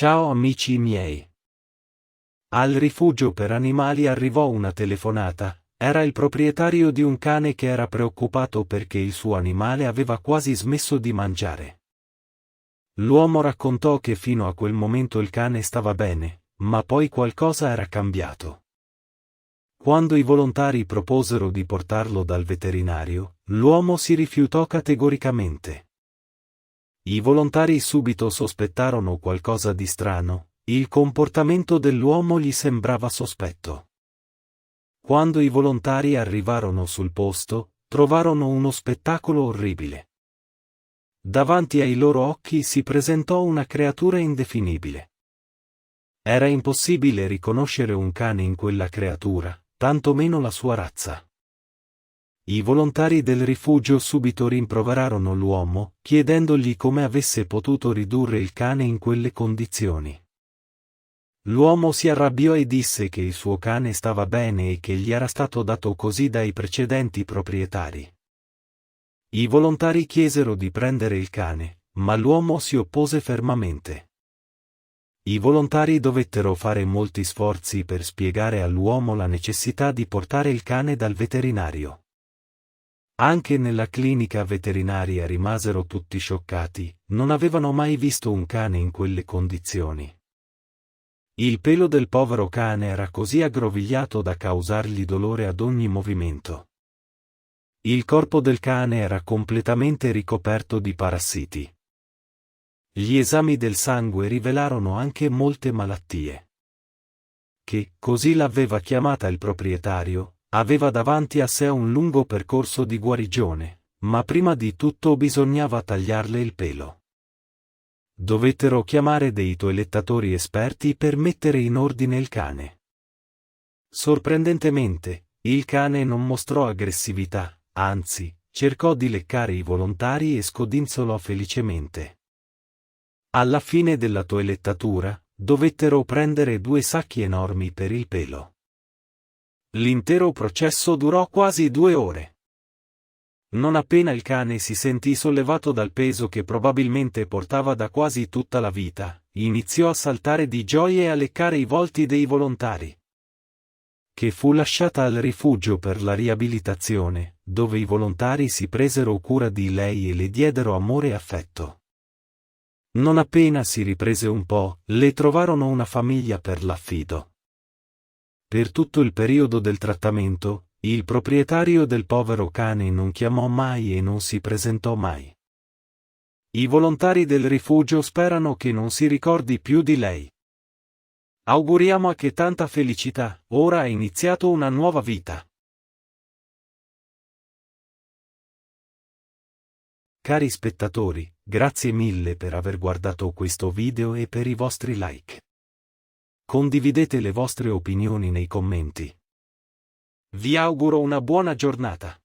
Ciao amici miei. Al rifugio per animali arrivò una telefonata. Era il proprietario di un cane che era preoccupato perché il suo animale aveva quasi smesso di mangiare. L'uomo raccontò che fino a quel momento il cane stava bene, ma poi qualcosa era cambiato. Quando i volontari proposero di portarlo dal veterinario, l'uomo si rifiutò categoricamente. I volontari subito sospettarono qualcosa di strano, il comportamento dell'uomo gli sembrava sospetto. Quando i volontari arrivarono sul posto, trovarono uno spettacolo orribile. Davanti ai loro occhi si presentò una creatura indefinibile. Era impossibile riconoscere un cane in quella creatura, tantomeno la sua razza. I volontari del rifugio subito rimproverarono l'uomo, chiedendogli come avesse potuto ridurre il cane in quelle condizioni. L'uomo si arrabbiò e disse che il suo cane stava bene e che gli era stato dato così dai precedenti proprietari. I volontari chiesero di prendere il cane, ma l'uomo si oppose fermamente. I volontari dovettero fare molti sforzi per spiegare all'uomo la necessità di portare il cane dal veterinario. Anche nella clinica veterinaria rimasero tutti scioccati, non avevano mai visto un cane in quelle condizioni. Il pelo del povero cane era così aggrovigliato da causargli dolore ad ogni movimento. Il corpo del cane era completamente ricoperto di parassiti. Gli esami del sangue rivelarono anche molte malattie. Che, così l'aveva chiamata il proprietario, aveva davanti a sé un lungo percorso di guarigione, ma prima di tutto bisognava tagliarle il pelo. Dovettero chiamare dei toilettatori esperti per mettere in ordine il cane. Sorprendentemente, il cane non mostrò aggressività, anzi, cercò di leccare i volontari e scodinzolò felicemente. Alla fine della toilettatura, dovettero prendere 2 sacchi enormi per il pelo. L'intero processo durò quasi 2 ore. Non appena il cane si sentì sollevato dal peso che probabilmente portava da quasi tutta la vita, iniziò a saltare di gioia e a leccare i volti dei volontari. Che fu lasciata al rifugio per la riabilitazione, dove i volontari si presero cura di lei e le diedero amore e affetto. Non appena si riprese un po', le trovarono una famiglia per l'affido. Per tutto il periodo del trattamento, il proprietario del povero cane non chiamò mai e non si presentò mai. I volontari del rifugio sperano che non si ricordi più di lei. Auguriamo a che tanta felicità, ora ha iniziato una nuova vita. Cari spettatori, grazie mille per aver guardato questo video e per i vostri like. Condividete le vostre opinioni nei commenti. Vi auguro una buona giornata.